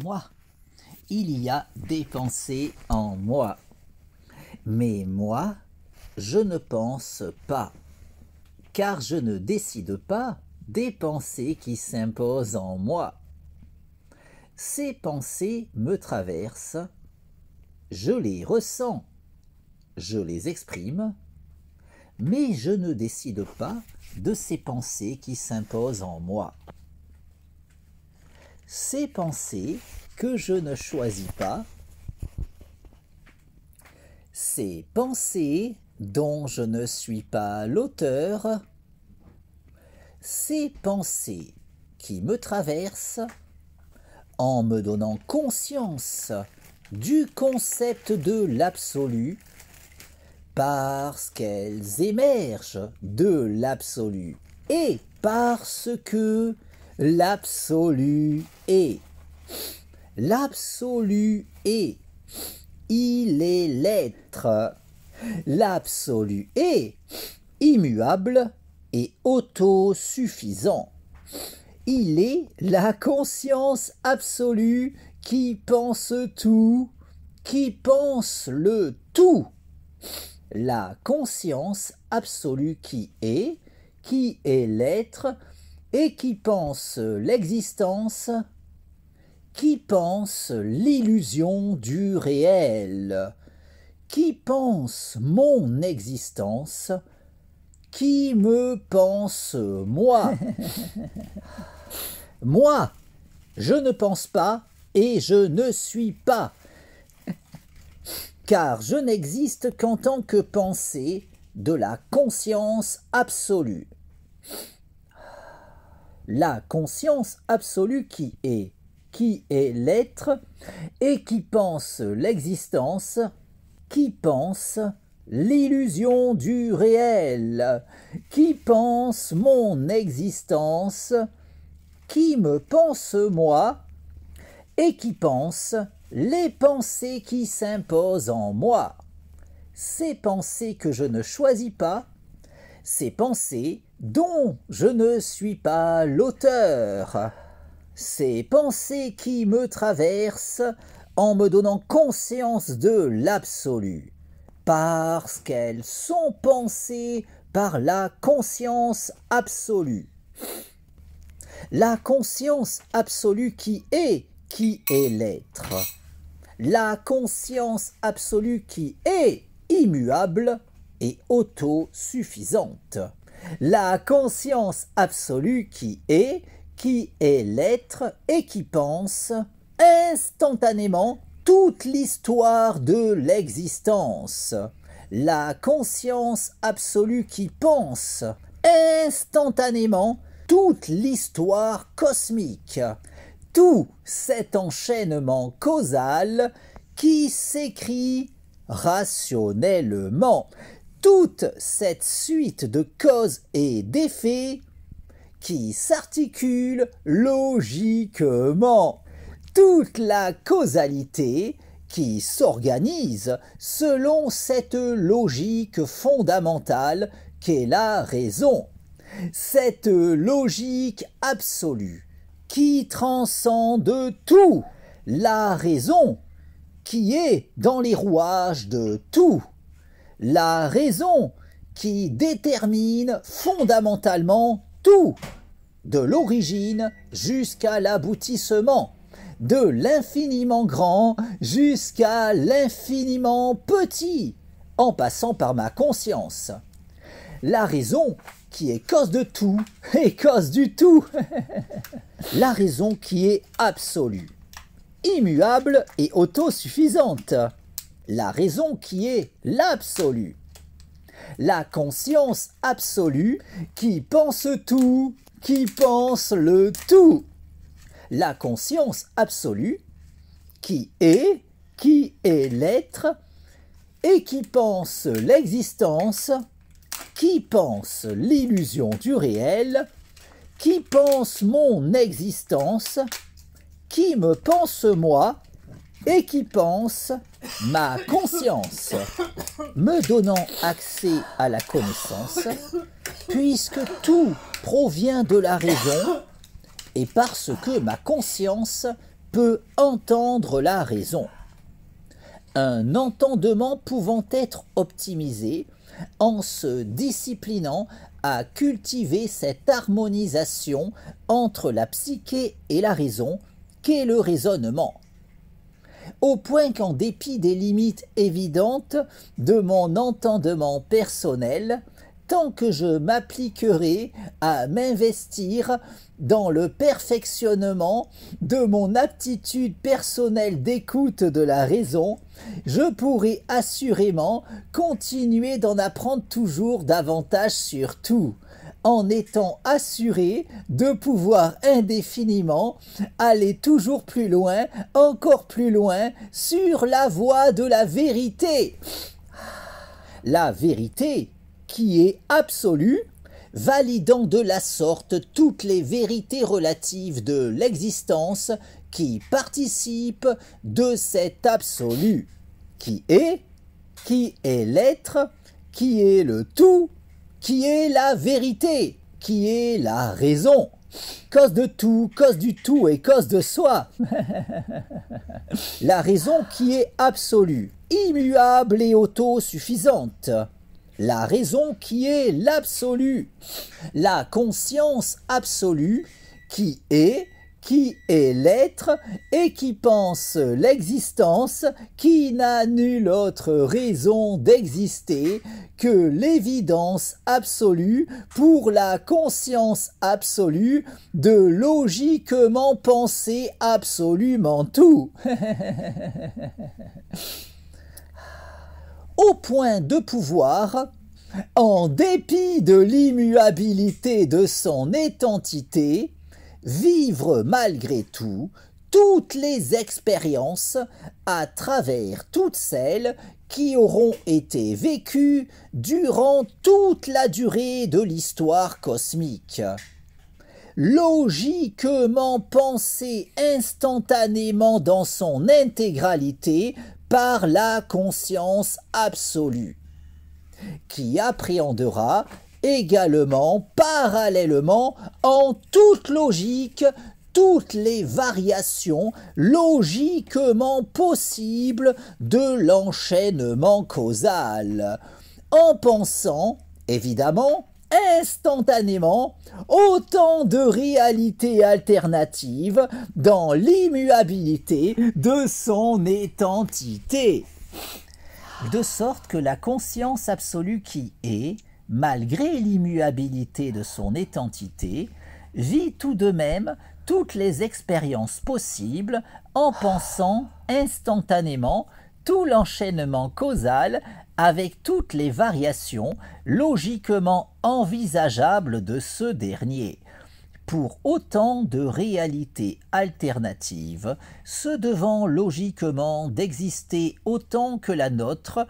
Moi, il y a des pensées en moi. Mais moi, je ne pense pas, car je ne décide pas des pensées qui s'imposent en moi. Ces pensées me traversent, je les ressens, je les exprime, mais je ne décide pas de ces pensées qui s'imposent en moi. Ces pensées que je ne choisis pas, ces pensées dont je ne suis pas l'auteur, ces pensées qui me traversent en me donnant conscience du concept de l'absolu, parce qu'elles émergent de l'absolu et parce que l'absolu est. L'absolu est. Il est l'être. L'absolu est immuable et autosuffisant. Il est la conscience absolue qui pense tout, qui pense le tout. La conscience absolue qui est l'être et qui pense l'existence, qui pense l'illusion du réel, qui pense mon existence, qui me pense moi. Moi, je ne pense pas et je ne suis pas, car je n'existe qu'en tant que pensée de la conscience absolue. La conscience absolue qui est l'être et qui pense l'existence, qui pense l'illusion du réel, qui pense mon existence, qui me pense moi et qui pense les pensées qui s'imposent en moi. Ces pensées que je ne choisis pas, ces pensées dont je ne suis pas l'auteur, ces pensées qui me traversent en me donnant conscience de l'absolu, parce qu'elles sont pensées par la conscience absolue. La conscience absolue qui est l'être. La conscience absolue qui est immuable et autosuffisante. La conscience absolue qui est l'être et qui pense instantanément toute l'histoire de l'existence. La conscience absolue qui pense instantanément toute l'histoire cosmique, tout cet enchaînement causal qui s'écrit rationnellement, toute cette suite de causes et d'effets qui s'articule logiquement, toute la causalité qui s'organise selon cette logique fondamentale qu'est la raison, cette logique absolue qui transcende tout, la raison qui est dans les rouages de tout, la raison qui détermine fondamentalement tout, de l'origine jusqu'à l'aboutissement, de l'infiniment grand jusqu'à l'infiniment petit, en passant par ma conscience. La raison qui est cause de tout et cause du tout. La raison qui est absolue, immuable et autosuffisante. La raison qui est l'absolu. La conscience absolue qui pense tout, qui pense le tout. La conscience absolue qui est l'être et qui pense l'existence, qui pense l'illusion du réel, qui pense mon existence, qui me pense moi et qui pense ma conscience, me donnant accès à la connaissance, puisque tout provient de la raison et parce que ma conscience peut entendre la raison. Un entendement pouvant être optimisé en se disciplinant à cultiver cette harmonisation entre la psyché et la raison qu'est le raisonnement. Au point qu'en dépit des limites évidentes de mon entendement personnel, tant que je m'appliquerai à m'investir dans le perfectionnement de mon aptitude personnelle d'écoute de la raison, je pourrai assurément continuer d'en apprendre toujours davantage sur tout, en étant assuré de pouvoir indéfiniment aller toujours plus loin, encore plus loin, sur la voie de la vérité. La vérité qui est absolue, validant de la sorte toutes les vérités relatives de l'existence qui participent de cet absolu, qui est l'être, qui est le tout, qui est la vérité, qui est la raison, cause de tout, cause du tout et cause de soi. La raison qui est absolue, immuable et autosuffisante. La raison qui est l'absolu, la conscience absolue qui est l'être et qui pense l'existence, qui n'a nulle autre raison d'exister que l'évidence absolue pour la conscience absolue de logiquement penser absolument tout. Au point de pouvoir, en dépit de l'immuabilité de son étentité, vivre malgré tout toutes les expériences à travers toutes celles qui auront été vécues durant toute la durée de l'histoire cosmique. Logiquement pensée instantanément dans son intégralité par la conscience absolue, qui appréhendera également, parallèlement, en toute logique, toutes les variations logiquement possibles de l'enchaînement causal, en pensant, évidemment, instantanément, autant de réalités alternatives dans l'immuabilité de son étentité. De sorte que la conscience absolue qui est, malgré l'immuabilité de son étentité, vit tout de même toutes les expériences possibles en pensant instantanément tout l'enchaînement causal avec toutes les variations logiquement envisageables de ce dernier, pour autant de réalités alternatives, se devant logiquement d'exister autant que la nôtre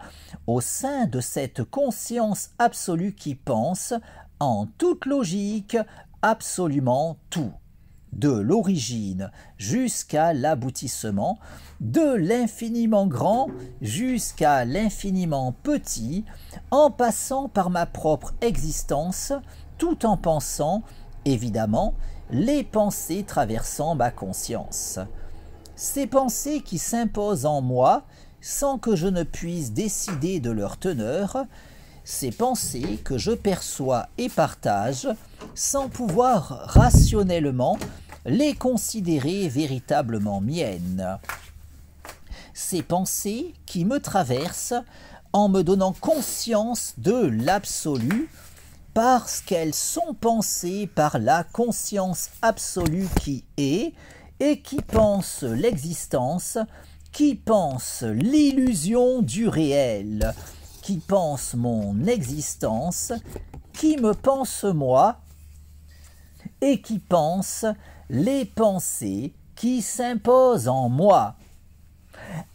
au sein de cette conscience absolue qui pense, en toute logique, absolument tout, de l'origine jusqu'à l'aboutissement, de l'infiniment grand jusqu'à l'infiniment petit, en passant par ma propre existence, tout en pensant, évidemment, les pensées traversant ma conscience. Ces pensées qui s'imposent en moi sans que je ne puisse décider de leur teneur, ces pensées que je perçois et partage sans pouvoir rationnellement les considérer véritablement miennes. Ces pensées qui me traversent en me donnant conscience de l'absolu, parce qu'elles sont pensées par la conscience absolue qui est et qui pense l'existence, qui pense l'illusion du réel, qui pense mon existence, qui me pense moi et qui pense les pensées qui s'imposent en moi,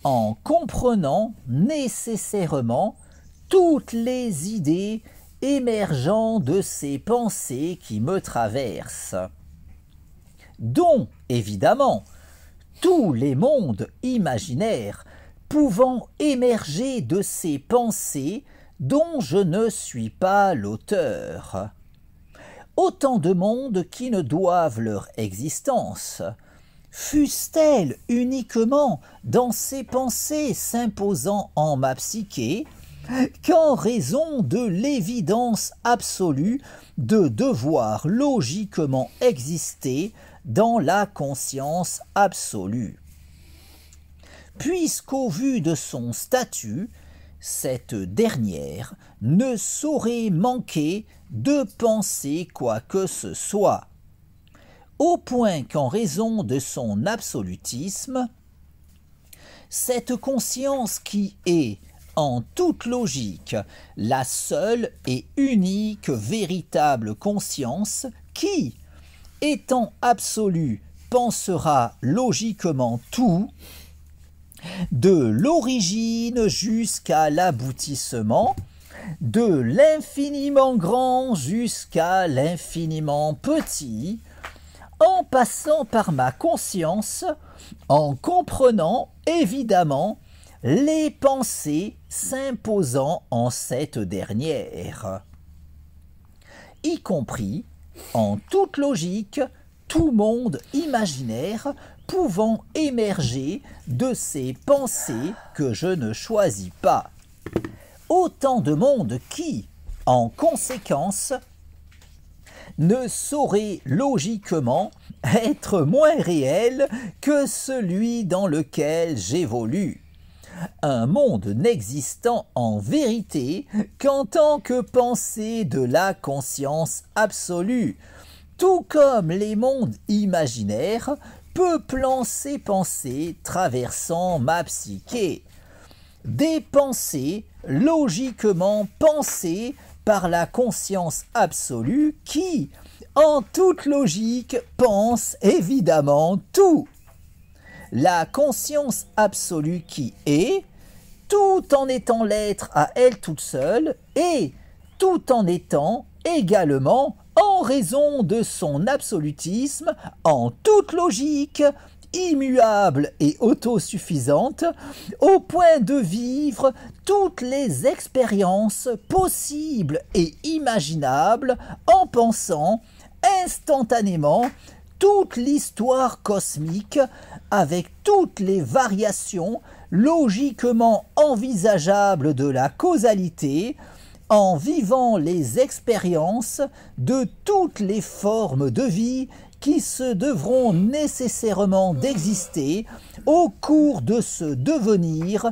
en comprenant nécessairement toutes les idées émergeant de ces pensées qui me traversent, dont, évidemment, tous les mondes imaginaires pouvant émerger de ces pensées dont je ne suis pas l'auteur. Autant de mondes qui ne doivent leur existence, Fût-elle uniquement dans ses pensées s'imposant en ma psyché, qu'en raison de l'évidence absolue de devoir logiquement exister dans la conscience absolue. Puisqu'au vu de son statut, cette dernière ne saurait manquer de penser quoi que ce soit, au point qu'en raison de son absolutisme, cette conscience qui est, en toute logique, la seule et unique véritable conscience qui, étant absolue, pensera logiquement tout, de l'origine jusqu'à l'aboutissement, de l'infiniment grand jusqu'à l'infiniment petit, en passant par ma conscience, en comprenant évidemment les pensées s'imposant en cette dernière, y compris, en toute logique, tout monde imaginaire pouvant émerger de ces pensées que je ne choisis pas. Autant de monde qui, en conséquence, ne saurait logiquement être moins réel que celui dans lequel j'évolue. Un monde n'existant en vérité qu'en tant que pensée de la conscience absolue, tout comme les mondes imaginaires peuplant ces pensées traversant ma psyché. Des pensées logiquement pensées par la conscience absolue qui, en toute logique, pense évidemment tout. La conscience absolue qui est, tout en étant l'être à elle toute seule, et tout en étant également, en raison de son absolutisme, en toute logique, immuable et autosuffisante, au point de vivre toutes les expériences possibles et imaginables en pensant instantanément toute l'histoire cosmique avec toutes les variations logiquement envisageables de la causalité, en vivant les expériences de toutes les formes de vie qui se devront nécessairement d'exister au cours de ce devenir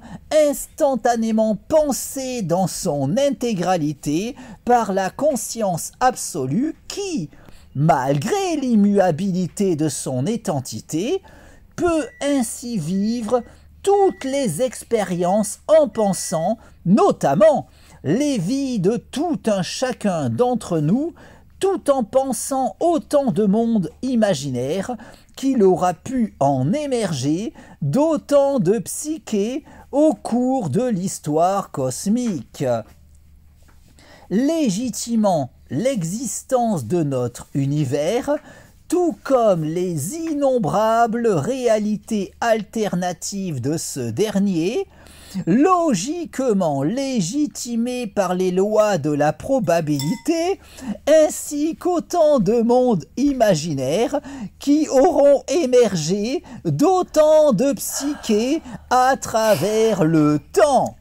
instantanément pensé dans son intégralité par la conscience absolue qui, malgré l'immuabilité de son étantité, peut ainsi vivre toutes les expériences en pensant, notamment, les vies de tout un chacun d'entre nous, tout en pensant autant de mondes imaginaires qu'il aura pu en émerger d'autant de psyché au cours de l'histoire cosmique. Légitimant l'existence de notre univers, tout comme les innombrables réalités alternatives de ce dernier, logiquement légitimées par les lois de la probabilité, ainsi qu'autant de mondes imaginaires qui auront émergé d'autant de psyché à travers le temps.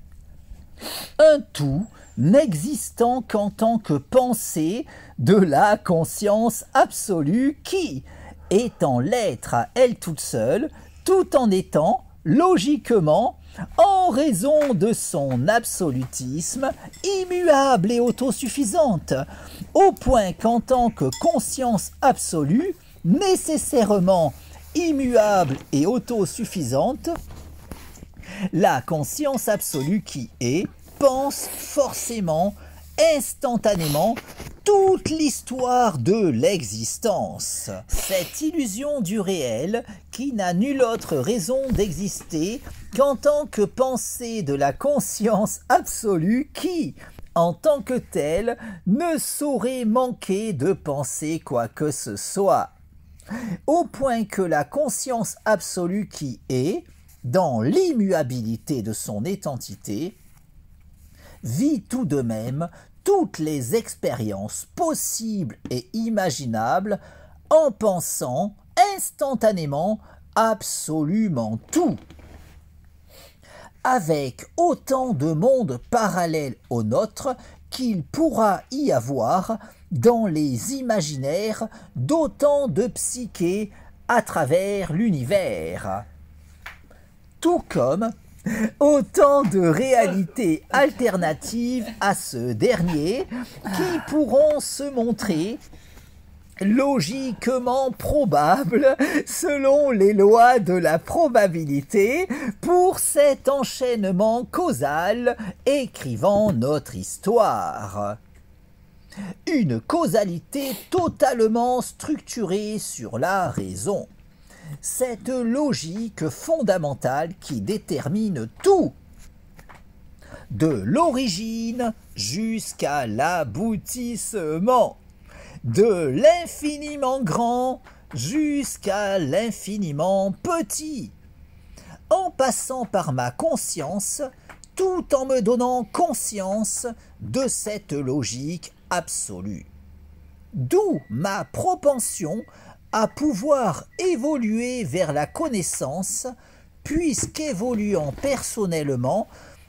Un tout n'existant qu'en tant que pensée de la conscience absolue qui, étant l'être à elle toute seule, tout en étant, logiquement, en raison de son absolutisme, immuable et autosuffisante, au point qu'en tant que conscience absolue, nécessairement immuable et autosuffisante, la conscience absolue qui est, pense forcément, instantanément, toute l'histoire de l'existence. Cette illusion du réel, qui n'a nulle autre raison d'exister qu'en tant que pensée de la conscience absolue qui, en tant que telle, ne saurait manquer de penser quoi que ce soit. Au point que la conscience absolue qui est, dans l'immuabilité de son étantité, vit tout de même toutes les expériences possibles et imaginables en pensant instantanément absolument tout, avec autant de mondes parallèles au nôtre qu'il pourra y avoir dans les imaginaires d'autant de psychés à travers l'univers, tout comme autant de réalités alternatives à ce dernier qui pourront se montrer logiquement probables selon les lois de la probabilité pour cet enchaînement causal écrivant notre histoire. Une causalité totalement structurée sur la raison. Cette logique fondamentale qui détermine tout, de l'origine jusqu'à l'aboutissement, de l'infiniment grand jusqu'à l'infiniment petit, en passant par ma conscience, tout en me donnant conscience de cette logique absolue. D'où ma propension à pouvoir évoluer vers la connaissance, puisqu'évoluant personnellement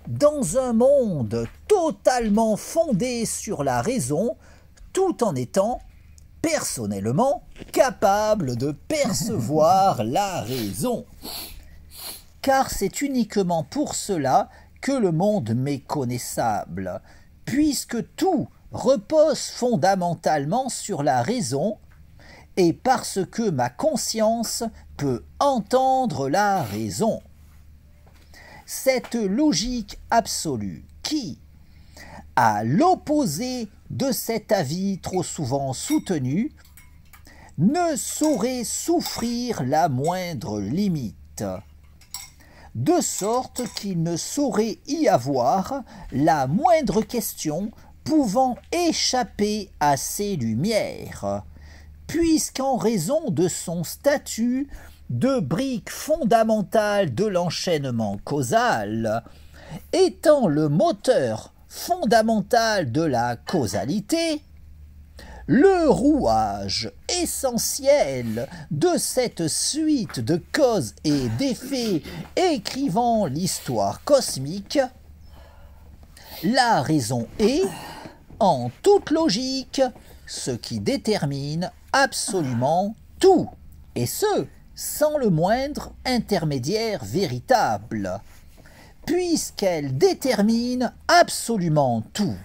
dans un monde totalement fondé sur la raison, tout en étant personnellement capable de percevoir la raison. Car c'est uniquement pour cela que le monde m'est connaissable, puisque tout repose fondamentalement sur la raison, et parce que ma conscience peut entendre la raison. Cette logique absolue qui, à l'opposé de cet avis trop souvent soutenu, ne saurait souffrir la moindre limite, de sorte qu'il ne saurait y avoir la moindre question pouvant échapper à ses lumières, puisqu'en raison de son statut de brique fondamentale de l'enchaînement causal, étant le moteur fondamental de la causalité, le rouage essentiel de cette suite de causes et d'effets écrivant l'histoire cosmique, la raison est, en toute logique, ce qui détermine absolument tout, et ce, sans le moindre intermédiaire véritable, puisqu'elle détermine absolument tout,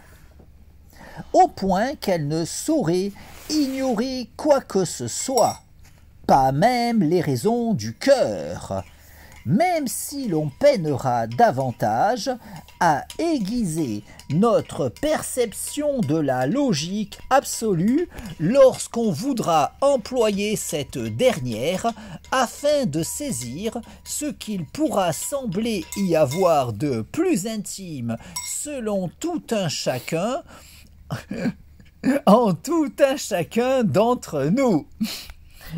au point qu'elle ne saurait ignorer quoi que ce soit, pas même les raisons du cœur, même si l'on peinera davantage à aiguiser notre perception de la logique absolue lorsqu'on voudra employer cette dernière afin de saisir ce qu'il pourra sembler y avoir de plus intime selon tout un chacun, en tout un chacun d'entre nous,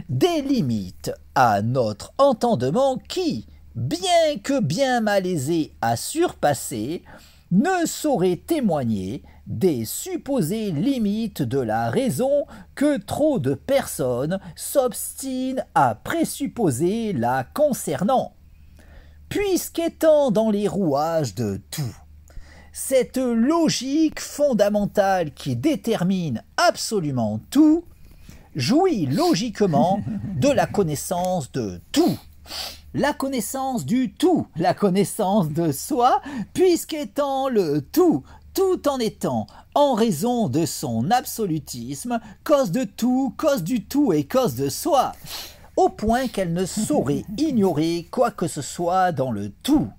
des limites à notre entendement qui, bien que bien malaisé à surpasser, ne saurait témoigner des supposées limites de la raison que trop de personnes s'obstinent à présupposer la concernant, puisqu'étant dans les rouages de tout, cette logique fondamentale qui détermine absolument tout, jouit logiquement de la connaissance de tout, la connaissance du tout, la connaissance de soi, puisqu'étant le tout, tout en étant, en raison de son absolutisme, cause de tout, cause du tout et cause de soi, au point qu'elle ne saurait ignorer quoi que ce soit dans le tout,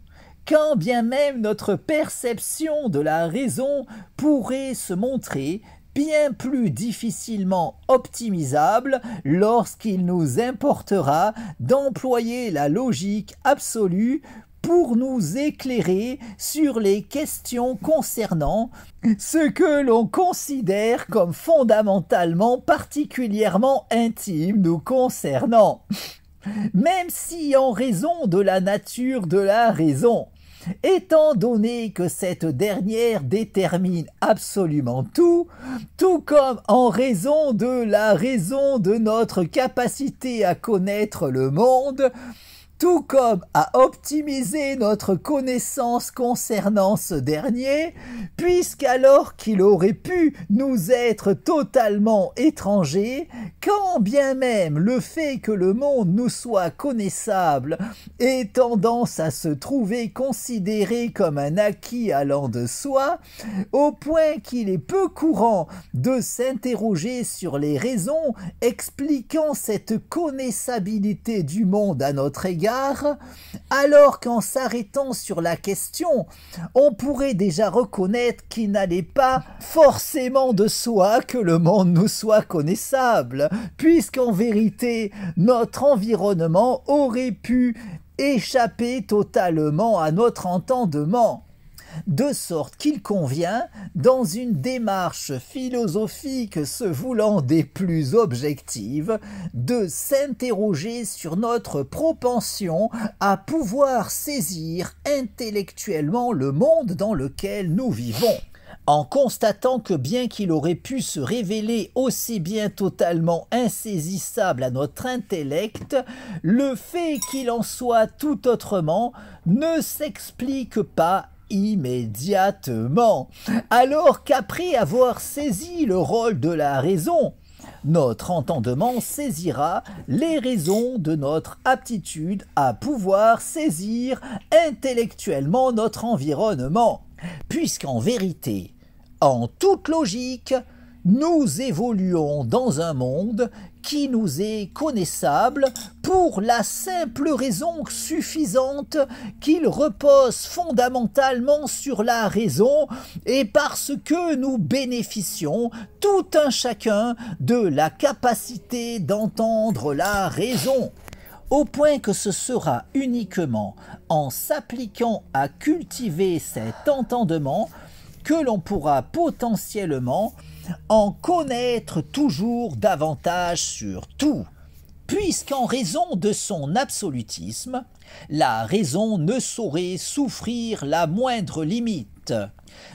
quand bien même notre perception de la raison pourrait se montrer bien plus difficilement optimisable lorsqu'il nous importera d'employer la logique absolue pour nous éclairer sur les questions concernant ce que l'on considère comme fondamentalement particulièrement intime nous concernant, même si en raison de la nature de la raison, étant donné que cette dernière détermine absolument tout, tout comme en raison de la raison de notre capacité à connaître le monde, tout comme à optimiser notre connaissance concernant ce dernier, puisqu'alors qu'il aurait pu nous être totalement étranger, quand bien même le fait que le monde nous soit connaissable ait tendance à se trouver considéré comme un acquis allant de soi, au point qu'il est peu courant de s'interroger sur les raisons expliquant cette connaissabilité du monde à notre égard, alors qu'en s'arrêtant sur la question, on pourrait déjà reconnaître qu'il n'allait pas forcément de soi que le monde nous soit connaissable, puisqu'en vérité, notre environnement aurait pu échapper totalement à notre entendement. De sorte qu'il convient, dans une démarche philosophique se voulant des plus objectives, de s'interroger sur notre propension à pouvoir saisir intellectuellement le monde dans lequel nous vivons, en constatant que bien qu'il aurait pu se révéler aussi bien totalement insaisissable à notre intellect, le fait qu'il en soit tout autrement ne s'explique pas immédiatement, alors qu'après avoir saisi le rôle de la raison, notre entendement saisira les raisons de notre aptitude à pouvoir saisir intellectuellement notre environnement, puisqu'en vérité, en toute logique, nous évoluons dans un monde qui nous est connaissable pour la simple raison suffisante qu'il repose fondamentalement sur la raison et parce que nous bénéficions tout un chacun de la capacité d'entendre la raison, au point que ce sera uniquement en s'appliquant à cultiver cet entendement que l'on pourra potentiellement en connaître toujours davantage sur tout, puisqu'en raison de son absolutisme, la raison ne saurait souffrir la moindre limite,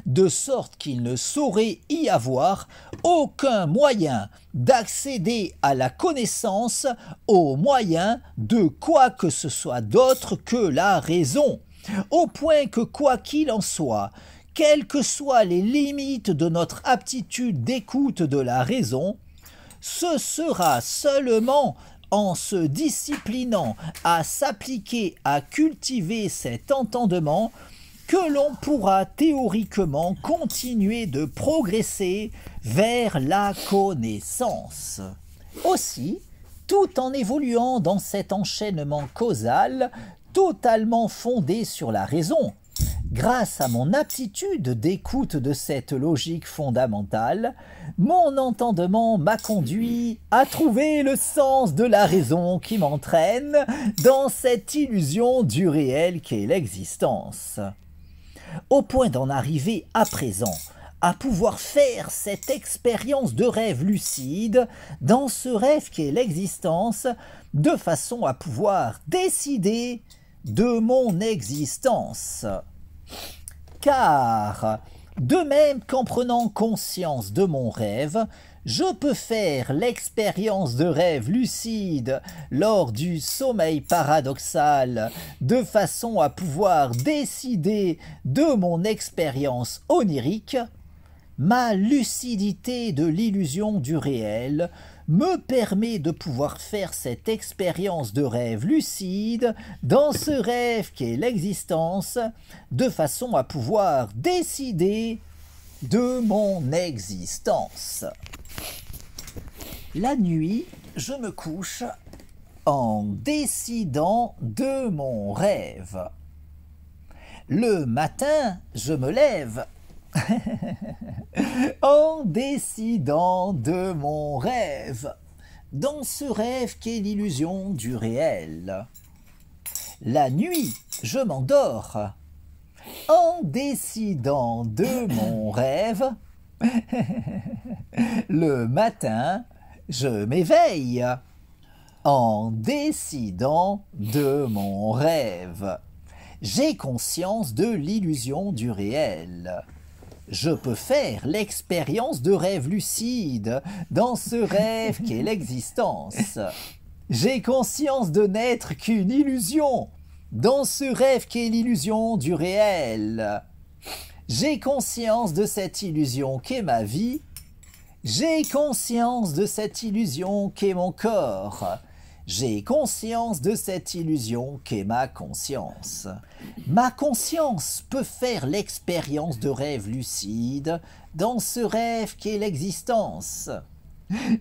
de sorte qu'il ne saurait y avoir aucun moyen d'accéder à la connaissance au moyen de quoi que ce soit d'autre que la raison, au point que quoi qu'il en soit, quelles que soient les limites de notre aptitude d'écoute de la raison, ce sera seulement en se disciplinant à s'appliquer à cultiver cet entendement que l'on pourra théoriquement continuer de progresser vers la connaissance. Aussi, tout en évoluant dans cet enchaînement causal totalement fondé sur la raison, grâce à mon aptitude d'écoute de cette logique fondamentale, mon entendement m'a conduit à trouver le sens de la raison qui m'entraîne dans cette illusion du réel qu'est l'existence. Au point d'en arriver à présent à pouvoir faire cette expérience de rêve lucide dans ce rêve qu'est l'existence, de façon à pouvoir décider de mon existence. Car, de même qu'en prenant conscience de mon rêve, je peux faire l'expérience de rêve lucide lors du sommeil paradoxal, de façon à pouvoir décider de mon expérience onirique, ma lucidité de l'illusion du réel me permet de pouvoir faire cette expérience de rêve lucide dans ce rêve qu'est l'existence, de façon à pouvoir décider de mon existence. La nuit, je me couche en décidant de mon rêve. Le matin, je me lève en décidant de mon rêve, dans ce rêve qu'est l'illusion du réel. La nuit, je m'endors en décidant de mon rêve. Le matin, je m'éveille en décidant de mon rêve. J'ai conscience de l'illusion du réel. Je peux faire l'expérience de rêve lucide dans ce rêve qu'est l'existence. J'ai conscience de n'être qu'une illusion dans ce rêve qu'est l'illusion du réel. J'ai conscience de cette illusion qu'est ma vie. J'ai conscience de cette illusion qu'est mon corps. J'ai conscience de cette illusion qu'est ma conscience. Ma conscience peut faire l'expérience de rêve lucide dans ce rêve qu'est l'existence.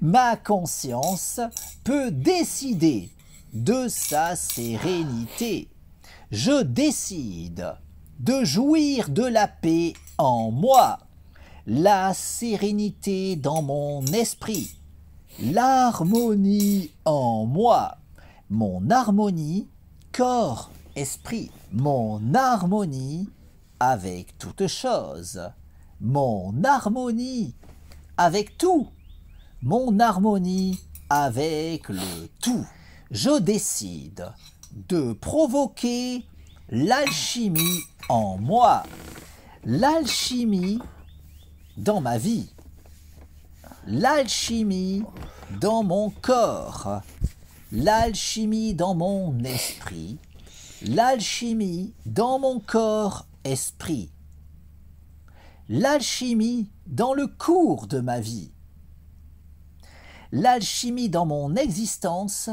Ma conscience peut décider de sa sérénité. Je décide de jouir de la paix en moi, la sérénité dans mon esprit, l'harmonie en moi, mon harmonie corps-esprit, mon harmonie avec toute chose, mon harmonie avec tout, mon harmonie avec le tout. Je décide de provoquer l'alchimie en moi, l'alchimie dans ma vie, l'alchimie dans mon corps, l'alchimie dans mon esprit, l'alchimie dans mon corps-esprit, l'alchimie dans le cours de ma vie, l'alchimie dans mon existence,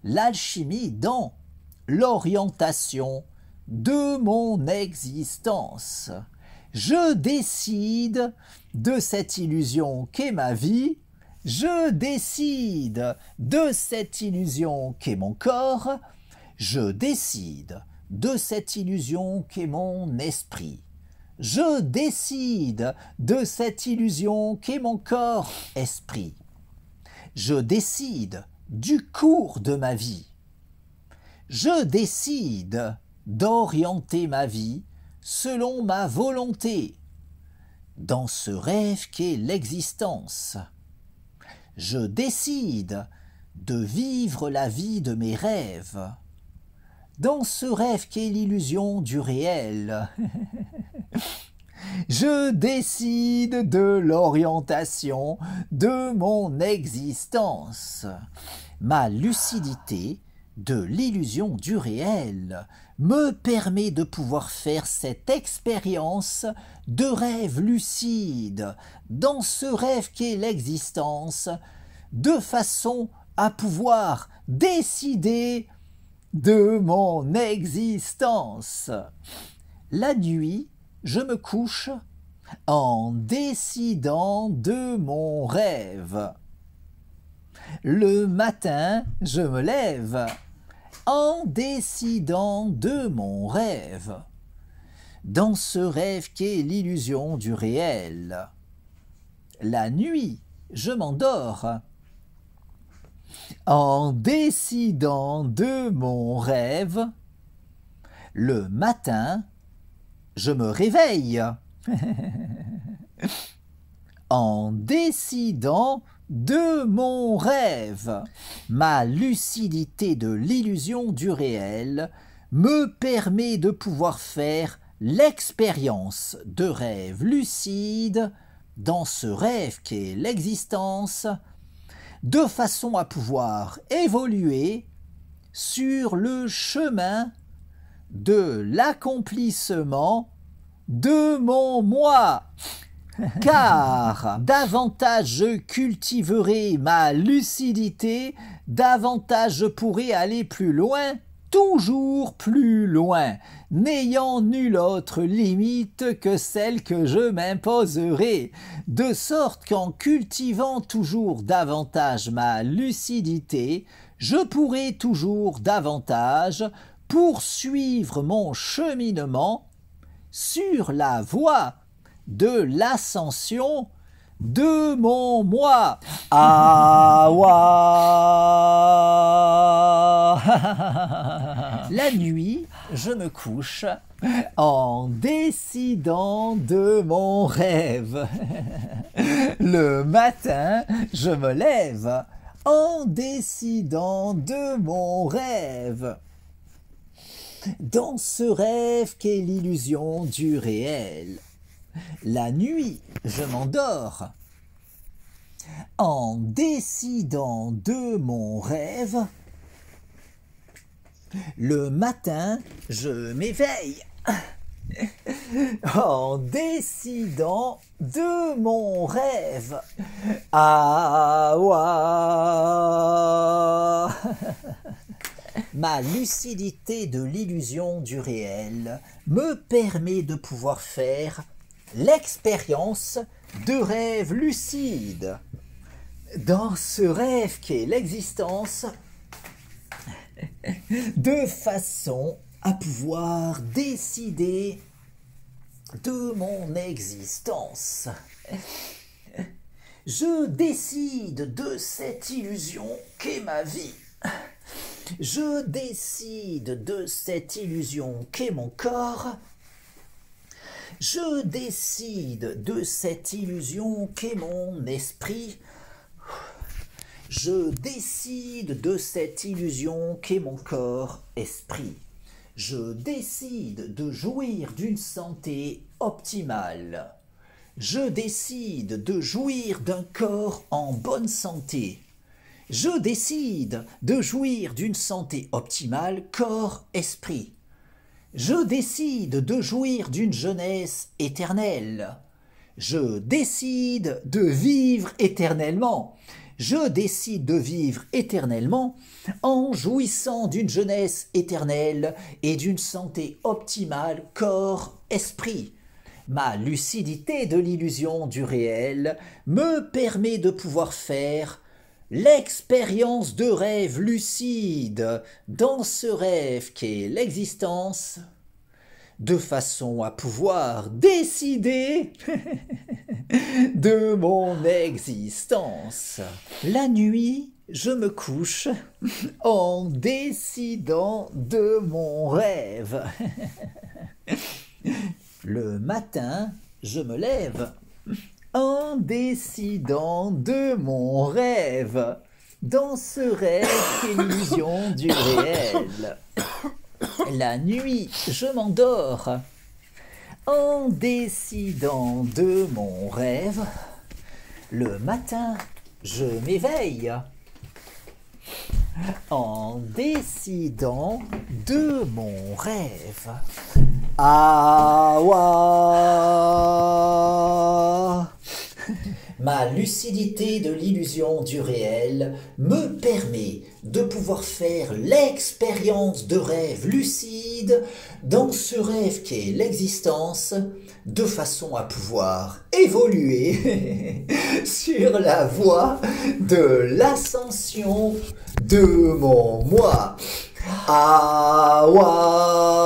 l'alchimie dans l'orientation de mon existence. Je décide de cette illusion qu'est ma vie, je décide de cette illusion qu'est mon corps, je décide de cette illusion qu'est mon esprit, je décide de cette illusion qu'est mon corps-esprit, je décide du cours de ma vie, je décide d'orienter ma vie selon ma volonté, dans ce rêve qu'est l'existence. Je décide de vivre la vie de mes rêves, dans ce rêve qu'est l'illusion du réel. Je décide de l'orientation de mon existence. Ma lucidité de l'illusion du réel me permet de pouvoir faire cette expérience de rêve lucide dans ce rêve qu'est l'existence, de façon à pouvoir décider de mon existence. La nuit, je me couche en décidant de mon rêve. Le matin, je me lève en décidant de mon rêve, dans ce rêve qu'est l'illusion du réel. La nuit, je m'endors en décidant de mon rêve. Le matin, je me réveille en décidant de mon rêve. Ma lucidité de l'illusion du réel me permet de pouvoir faire l'expérience de rêve lucide dans ce rêve qu'est l'existence, de façon à pouvoir évoluer sur le chemin de l'accomplissement de mon moi. Car davantage je cultiverai ma lucidité, davantage je pourrai aller plus loin, toujours plus loin, n'ayant nulle autre limite que celle que je m'imposerai, de sorte qu'en cultivant toujours davantage ma lucidité, je pourrai toujours davantage poursuivre mon cheminement sur la voie de l'ascension de mon moi. Awa. La nuit, je me couche en décidant de mon rêve. Le matin, je me lève en décidant de mon rêve. dans ce rêve qu'est l'illusion du réel. La nuit, je m'endors. En décidant de mon rêve, le matin, je m'éveille. En décidant de mon rêve. Ah, ouah. Ma lucidité de l'illusion du réel me permet de pouvoir faire l'expérience de rêve lucide. Dans ce rêve qu'est l'existence, de façon à pouvoir décider de mon existence. Je décide de cette illusion qu'est ma vie. Je décide de cette illusion qu'est mon corps. Je décide de cette illusion qu'est mon esprit. Je décide de cette illusion qu'est mon corps-esprit. Je décide de jouir d'une santé optimale. Je décide de jouir d'un corps en bonne santé. Je décide de jouir d'une santé optimale corps-esprit. Je décide de jouir d'une jeunesse éternelle. Je décide de vivre éternellement. Je décide de vivre éternellement en jouissant d'une jeunesse éternelle et d'une santé optimale corps-esprit. Ma lucidité de l'illusion du réel me permet de pouvoir faire l'expérience de rêve lucide dans ce rêve qu'est l'existence, de façon à pouvoir décider de mon existence. La nuit, je me couche en décidant de mon rêve. Le matin, je me lève en décidant de mon rêve, dans ce rêve qu'est l'illusion du réel. La nuit, je m'endors en décidant de mon rêve. Le matin, je m'éveille en décidant de mon rêve. Ah, ouah. Ma lucidité de l'illusion du réel me permet de pouvoir faire l'expérience de rêve lucide dans ce rêve qu'est l'existence, de façon à pouvoir évoluer sur la voie de l'ascension de mon moi. Ah, ouah.